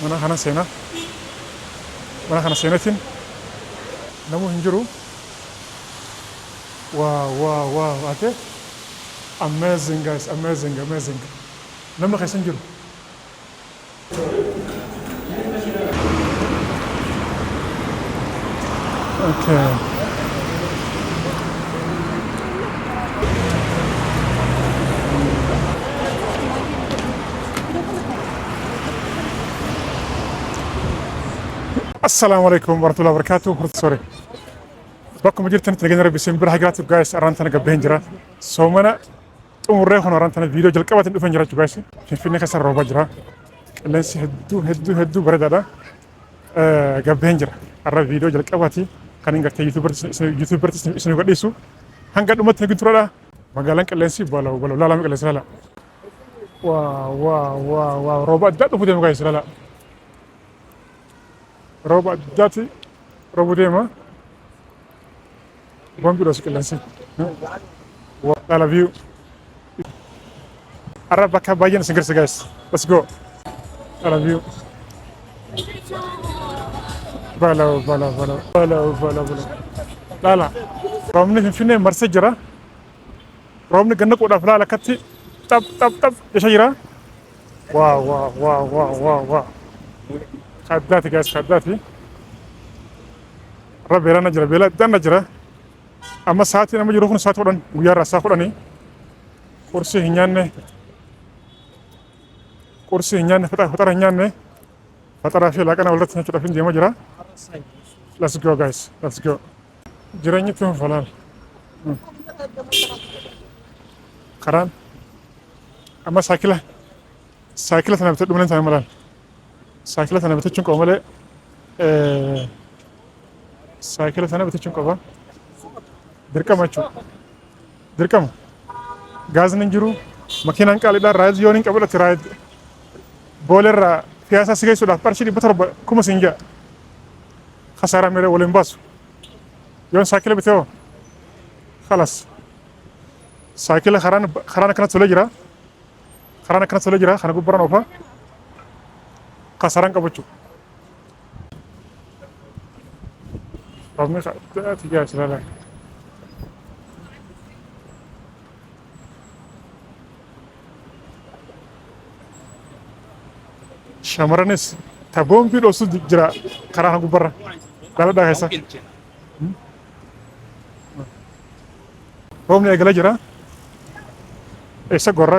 mana kana seenatiin namu hin jiru. Wow, ate amazing guys, amazing. Nama keessan jiru. Okay. السلام عليكم ورحمة الله وبركاته. سوري. بكم جرتني تلقين ربي سنبر حاجات جايس أرانتنا قبلين جرا. سومنا تمر هنا أرانتنا فيديو جل كبات ندفن جرا جايس. فينا كسر ربع جرا. لنس هدو برد هذا. قبلين جرا. أرى فيديو جل كباتي. كان ينقطع يوتيوبر سنو قد يسوع. هنقد أمت نقول ترى مقالن كلنسي بالا لا مقالن لا. واو ربع جات أبو ديم جايس لا. ربع جاتي ربع ديما. Buon video sekalian. I love you. Arab bakal bagian segar guys. Let's go. I love you. Bala. Lala. Romni fini marsejara. Romni ganda udah fala kati. Tap. Yashira. Wow. Kadati guys, kadati. Rabela najra, bela dan najra. Amma saati nama jiru kun saati odhan guyyaa irraa saaf odhanii qorsii hin nyaanne faxara hin nyaanne faxaraa fi laaqana walirratti nyachuudhaaf hin deemaa jira. Let's go guys, let's go. Jireenyi tun falaal. Karaan amma saakila tana bitee dhumleen taane malaal. Saakila tana bitachuun qaba malee saakila tana bitachuun qaba. Dirqama gaazni jiru makiinaan qaaliidhaan raadiyooniin qabadhatti raadiyoo boolerraa piyaasaa si geessuudhaaf qarshii 700 siin ja'a khasaaraa meelee waliin baasu yoon saakila bitee hoo khalas saakila karaan akkana tolee jira kana gubbaraan oofaa khasaaraan qabachuu roobni qaaddaati gaas ilaalaa. Shamaranis tabon bi dosu jira karana gubara dala da hesa romne egala jira esa gorra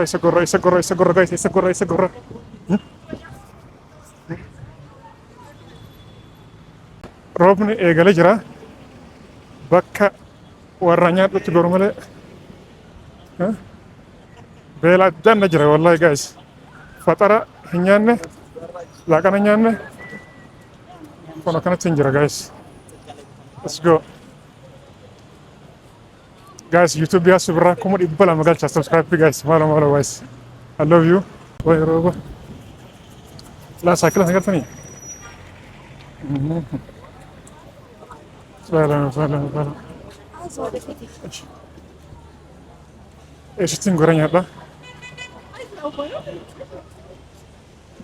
guys esa gorra romne egala jira bakka warranya do gormale bela dan jira wallahi guys fatara hinyanne laaqana nyaanne kono kanatti hin jira guys. Let's go. Guys, YouTube yaa subira kuma dhibba lama galcha subscribe guys. Maala guys. I love you. Way roba. La saakila sagartani. Fala. Eeshitiin gora nyaadha.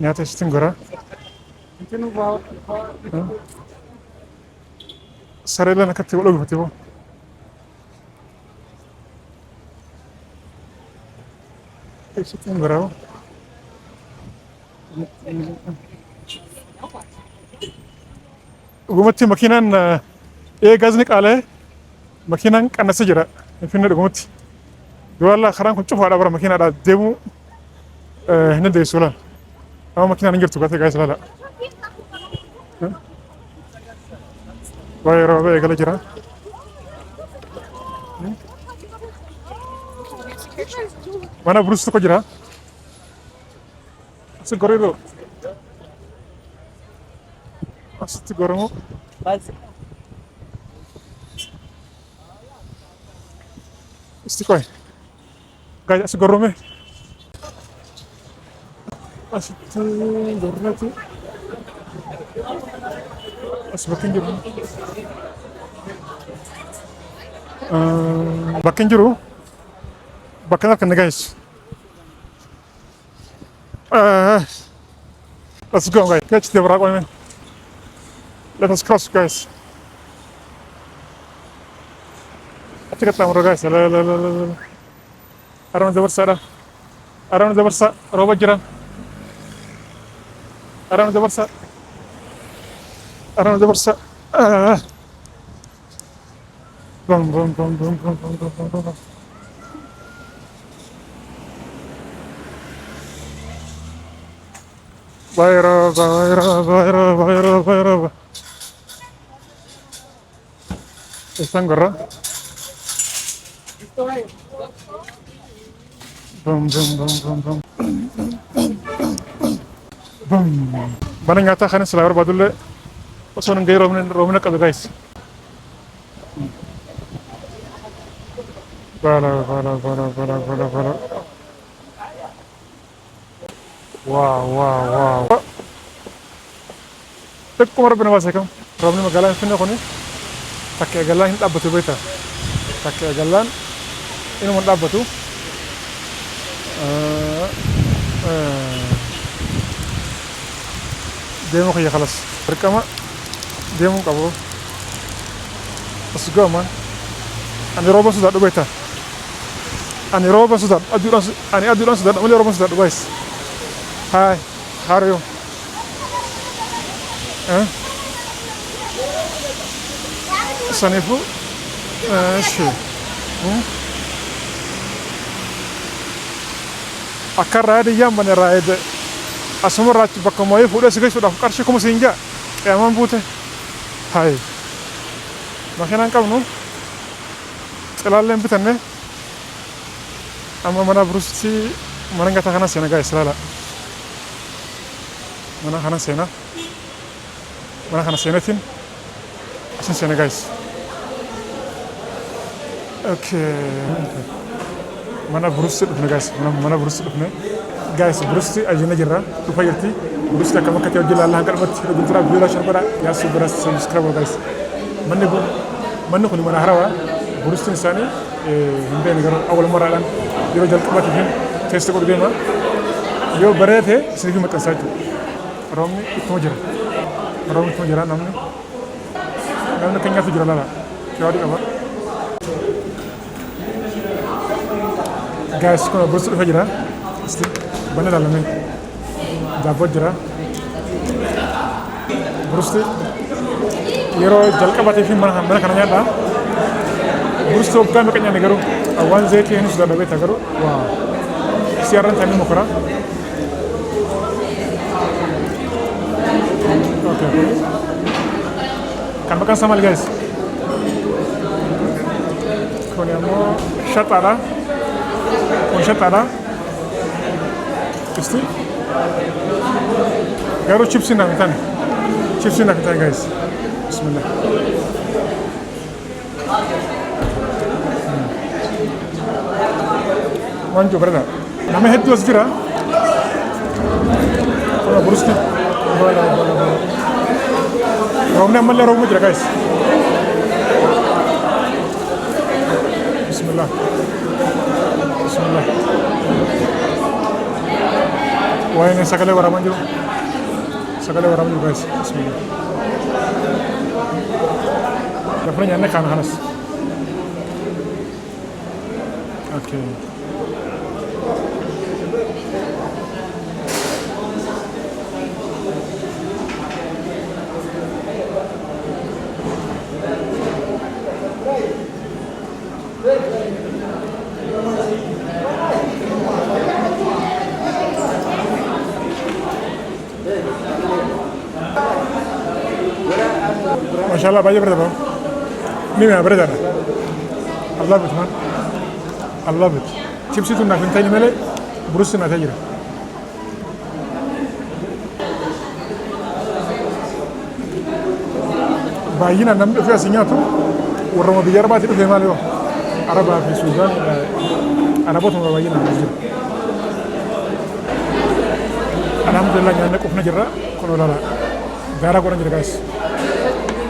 Nyaata eeshitiin gora. Sarela nakatti wal ogfate bo. Eeshitiin gora. Dhugumatti makiinaan gaazni qaala'e makiinaan qannasa jira. Finna dhugumatti. Walla karaan kun cufaadha bara makiinaadha deemuu hin dandeessu laal. Amma makiinaan hin jirtu gate guys laala. Baay'ee roobee eegala jira. Mana burus tokko jira. Asi goriiroo. Asitti goramoo. Isti koy. Guys, asi gorome. Asitti gorrati. Bakka hin jiru bakka kana guys Let's go guys. Catch the rock man. Let us cross guys. Atika tamro guys. La. Around the versa. Around the versa. Roba jira. Around the versa. Around the versa. Boom boom boom boom boom boom boom boom. Bayra. Están gorra. Boom boom boom boom boom. Boom. Bana ngata khane selawer badulle. Oson ngay romne kadu guys. Bala. Wow. Tekko mara bena wasakam. Romne magalan finna khone. Takke galan hin dabbatu beta. Takke galan inu mon dabbatu. Demo khaya khalas. Rekama demo kabo. Asgo man. Ani roba sudah beta. Ani roba sudah aduran sudah mulai roba sudah guys. Hi, how are you? Sanifu? Sure. Akar ride yang mana ride? Asal ride bakal mau fuda segai sudah karshi kamu sehingga. Emang putih. Hai. Makanya angkau nu. Selalu lempitan ne. Ama mana berusi mana nggak tahan sih guys selalu. Mana khana sena tin asin sena guys. Okay. Mana burus dufne guys, mana burus dufne guys, burus ajina jira tu fayirti burus da kama kati wajila Allah kalmat da guntra bila sharbara ya subra subscribe guys. Manne ko ni mana harawa burus insani hinde ni garo awal mara dan yo jal kabati hin test ko bema yo barete sigi matan saju Romni itu jira namni kenya tu jira lala kewadi apa guys kono burus fa jira sti bana dala men jabo jira burus yero jalka bati fi mana kana nyata burus to kan kenya negaro awan zeti hen sudah dabe tagaro wow siaran tani mokora. Okay. Kan makan sama guys. Koniamo shatara. Kon shatara. Isti. Garo chipsi na kita guys. Bismillah. Wanjo berada. Nama head to asgira. Kalau beruski. Bala. Romne malle romu jira guys. Bismillah. Wah ini sakale waramanju guys. Bismillah. Dapurnya nyane kan hanas. Okay. Maşallah baca berada bang. Mimi berada. I love it. Chips itu nak minta mele, burus nak aja. Bayi na nam fi asinya tu, orang mau biar baca itu female yo. Arab fi Sudan, Arab tu bayi na aja. Alhamdulillah nyane ko na jira, kono dala. Gara ko na jira guys.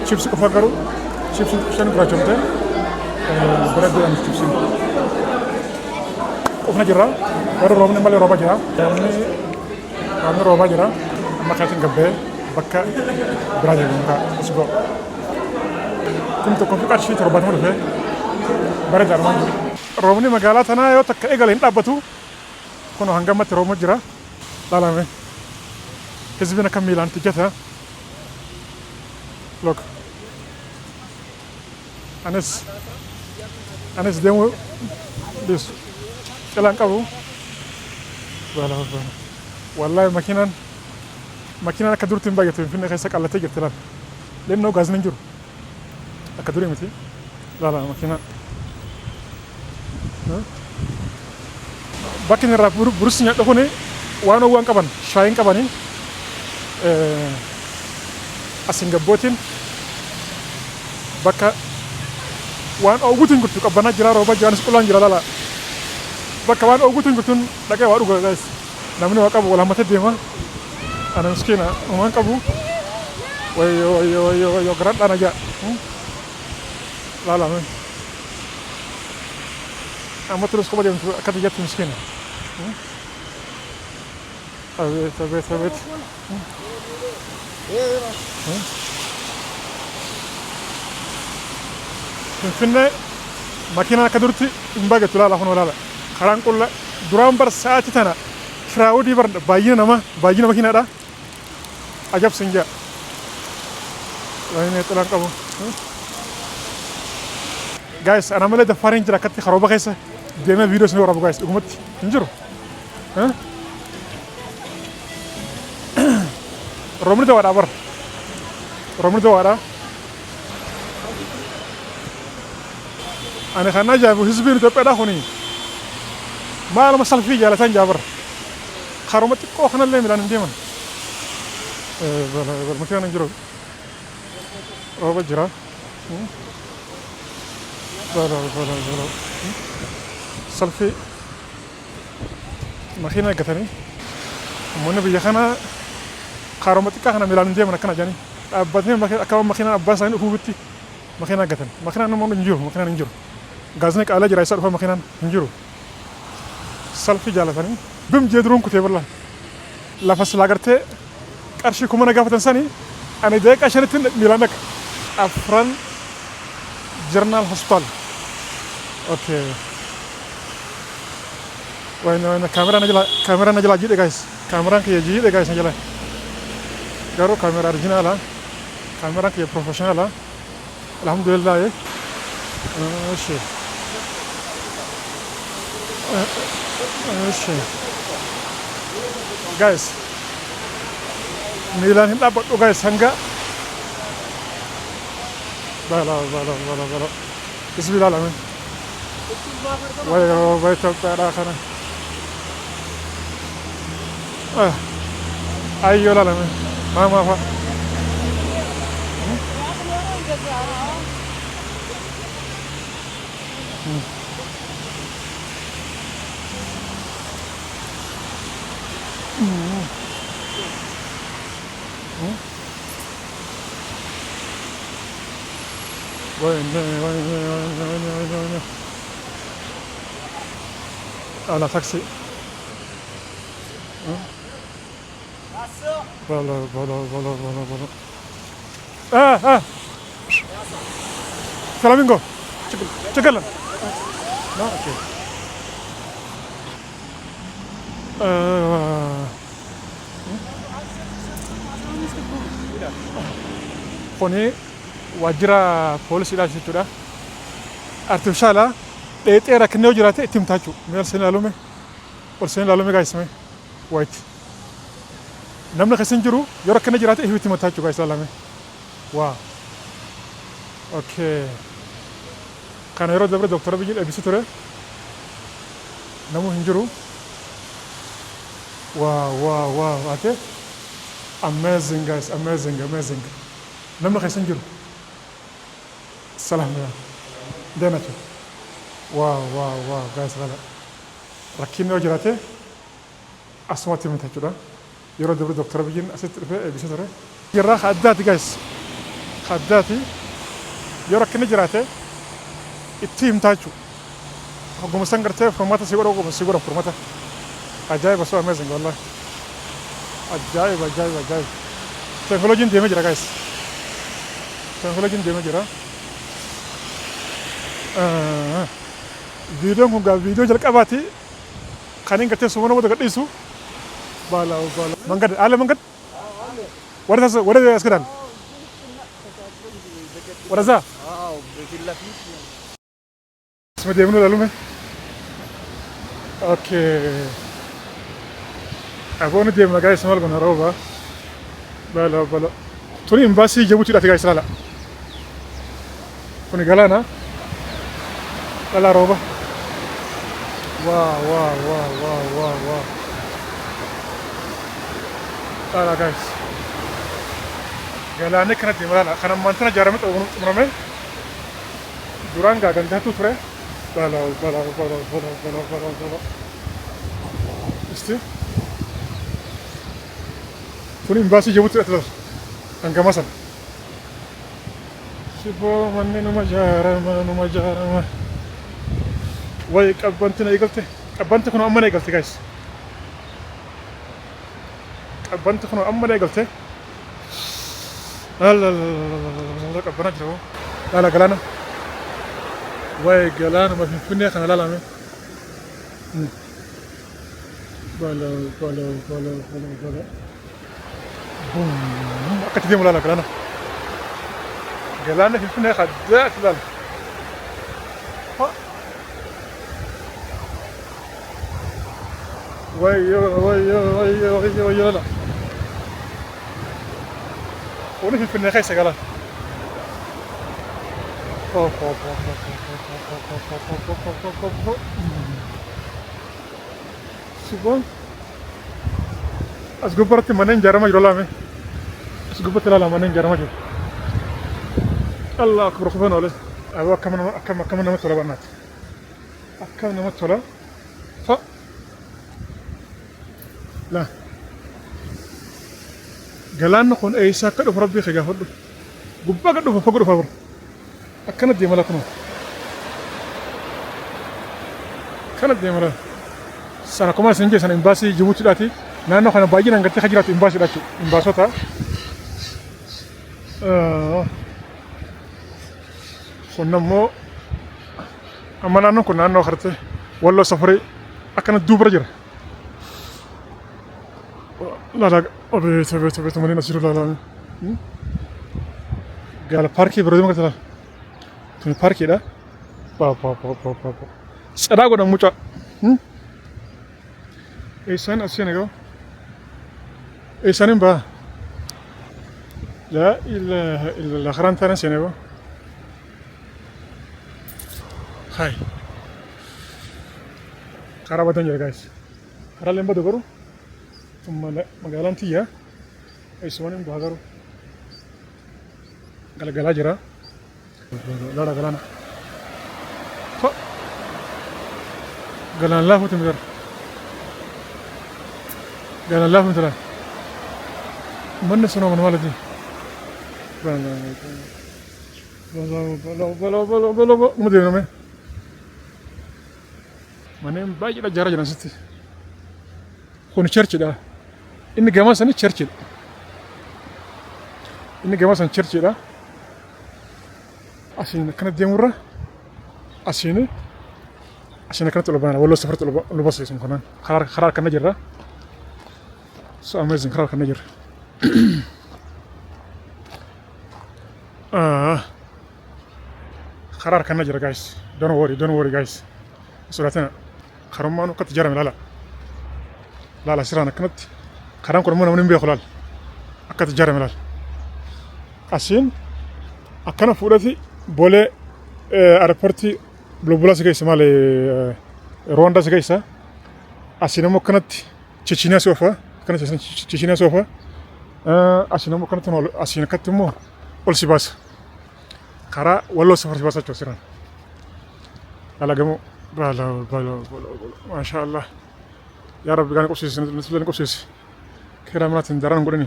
Chips ko fakaru, chips shan ko chomte. Berat dan chips ini. Ko na jira, baru roba jira. Kami roba jira. أما كاتن قبل بكا برادي بكا أسبوع كنت كنت شيء تربط مرة برد أرمان رومني مقالات أنا يو تك إيجال هند أبتو كنا هنجمع تروم جرا لا لا مي حزبنا كميلان تجتها لوك أنس ديمو ديس كلام كابو بلا والله ماكينة كدور تنبغي تنفين خيسك على تيجي تلان لأنه غاز ننجر كدوري متي لا ماكينة bakin rap burusnya to kone wano wan kaban shayin kabani asinga botin baka wan o gutun gutu kabana jira roba jan skulan jira lala baka wan o gutun gutun daga wadu guys namni wakabu wala mata dema ana miskina wan kabu wayo garan dana ja lala men أما تروس قبل يوم كذا جت مسكينة ثبت فينا ماكينة كدورتي إمبارح تلا لا هون ولا لا خلان كل درام بر ساعة تنا كراودي بر باينا ماكينة ده أجاب سنجا lainnya tulang kamu guys أنا ملي دفارين جرا كتي خروبا كيسة ديما فيديو سنو رابو guys أقومت نجرو ها رومني ده وراء بر رومني ده وراء أنا خنا جابو حزبين تو بيدا هوني ما لما سلفي جالسان جابر خرومت كو خنا اللي ميلان ديما بل مكان نجرو روبا جرا بلا سلفي ماكينة قتني من بيجانا خرومتك خنا ميلان ديما كنا جاني أبدين أكمل ماكينة أباس أنا هو بتي ماكينة قتني ماكينة أنا ما نجرو ماكينة نجرو غازنك على جرا يسار هو ماكينة نجرو سلفي جالساني بيم جدرون كتير والله لا فصل أقرته كارشي كمان قافة إنساني أنا دايك عشان تين ميلانك أفران جرنال هوسبيتال أوكي وين كاميرا نجلا جيد guys كاميرا كي جيد guys نجلا كارو كاميرا أرجينا لا كاميرا كي بروفيشنال لا الحمد لله إيه ماشي ماشي guys Milan hindi dapat to guys hangga bala bismillah amin way to para kana ayo la amin mama fa وين أنا تاكسي بلا فلامينغو تكلم لا اوكي فوني wajira polisi la situra artificiala era che ne girate timtachu mel senalume or senalume guys me white namna khasenjuru yoro kana girate hwiti matachu guys alame wa okay kana yoro dabre doctor bijil ebisiture namu hinjuru wow ate amazing guys amazing namna khasenjuru سلام يا ديناتو واو guys غلا ركينو جراته اسمعتي من تجرا يرو دبر دكتور بيجين اسيت بيسره جرا خدات guys خداتي يرو كن جراته التيم تاچو حكم سانغرته فرماتا سيغورو فرماتا عجائب بس امازنج والله ajaa'ib ajaa'ib ajaa'ib teekinooloojiin deemee jira guys teekinooloojiin deemee jira viidiyoon kun gaa viidiyoo jalqabaati kan hin gartee sumana wada gadhiisu baala mangad ala mangad warra as gadan warra za اسمه ديمونو لالومه اوكي ابون ديم جاي سمال بنا روبا بلا توني امباسي جيبوتي داتي جاي سلالا توني غلانا لا روبا واو واو واو واو واو واو لا جايز غلانا كانت ديمالا كان مانتنا جارمت او مرمه دورانغا غنداتو تري بلا استي توني امباسي جيبوتي اتلا انغا مثلا شوفوا مني نما جارما واي قبنتنا يقلتي قبنت كنو امنا يقلتي جايز قبنت كنو امنا يقلتي لا لا لا قبنا جرو لا غلانا واي غلانا ما في فني خنا لا لا بلا بوم اكتدي ولا غلانا غلانا في فني خدات لا وي لا وني في النهاية سجلان سبحان أسقبرت منين جرما جرلا أسقبت لا منين جرما جو الله أكبر سبحان الله أبغى كم نمط ولا بنات كم نمط ولا لا galaan kun ay sa ka do rabbi khiga hodo gubba ga do fagodo favor akana de mala kuno kana de mala sana kuma senje sana imbasi jibuti dati nano kana bajina ngati khajiratu imbasi dati imbasota khonnamo amana no kuna no kharte wallo safari akana dubra jira لا لا أبيت ماني نسير لا لا قال باركي برودي ما قلت له باركي ده با سرعة قدام موجا إيشان أسيان كو إيشانين با لا إلا الآخران ثاني سيان كو هاي كاراباتن جا guys كارالين بدو كرو ثم مقالان تيا أي سوانين بهاجرو قال جرا لا لا قالنا قال الله تمجر قال الله مثلا من سنو من والدي بلا مدير نمي منين باجي لا جرا جنا ستي كون تشرش ده إن جماعة سنة تشرش إن جماعة سنة تشرش ده عشان كانت ديمورة عشان كانت لبنان ولا سفرت لباص اسمه كمان خرار كان نجرة so amazing خرار كان نجر خرار كان نجر guys don't worry guys سورتنا خرمانو كت جرم لا لا سيرانا كنت خرام كرمونا من بيخلال أكاد جارم لال أسين أكنا فورتي بوله أربورتي بلوبولا سكيس مالي رواندا سكيسا أسين مو كانت تشينيا سوفا كانت تشينيا سوفا أسين مو كانت أسين كتمو أول سباس خرا والله سفر سباسة تشوسيران على جمو بالا ما شاء الله يا رب كان قصيص نسبة قصيص كرامات دران قرني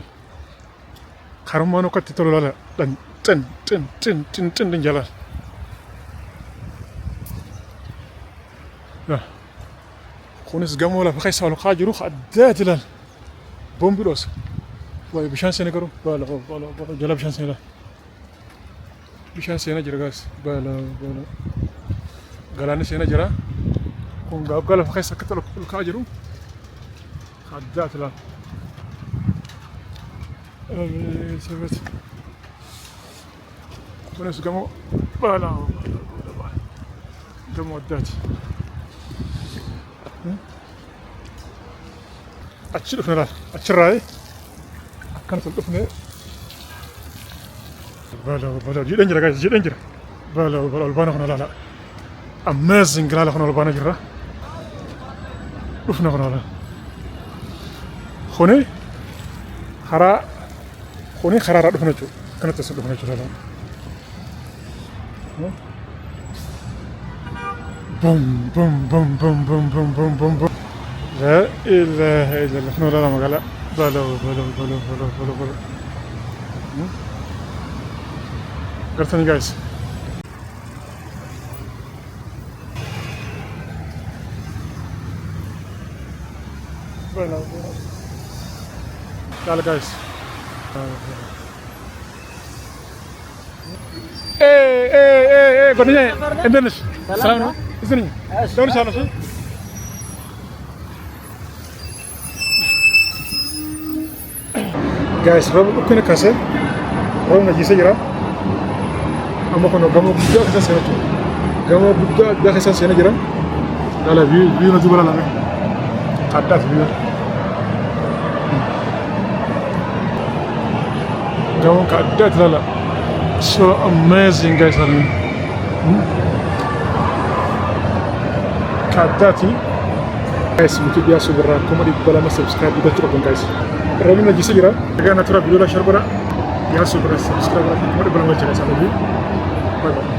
خرمانو كتتلو لا تن جلال لا خونس جمولا بخيس على قاجرو خدات لال Bombiros. Wah bishaan seenaa garuu baala jala bishaan seenaa. Bishaan seenaa jira guys. Baala galaanni seenaa jira. Kun gaala keessa akka ol ka'aa jiru. Addaat laal. Sabbat. Kunis gamoo baala gamoo addaati. Achi dhufne laal. Achirraa akkanatti ol dhufne. Baala jiidhaan jira guys jiidhaan jira. Baala ol baana kana laala. Amazing laala kana ol baana jirra. Dhufne kana laala. Kuni karaa dhufne jechuudha. Kanatti as dhufne jechuudha. Bum bum bum bum bum bum bum bum bum. لا إله إلا الله. نحن لا مقالة. بلو. قرتني guys. بلو. تعال guys. قرني عندناش. سلام عليكم. إذني. دور شاء الله. Guys, roba ukkina kase. Roba najisa jira. Amma kono gamo guddaa keessa seenaa jira. Gamo guddaa keessa seenaa jira. Dala view na dubara lame. Addaat view. Gamo ka addaat lala. So amazing guys are me. Ka addaati. Guys, YouTube ya subra komedi bala subscribe juga terus guys. Roba najisa jira. Agak natural video la share bara. Ya subra subscribe bara komedi bala macam mana. Bye bye.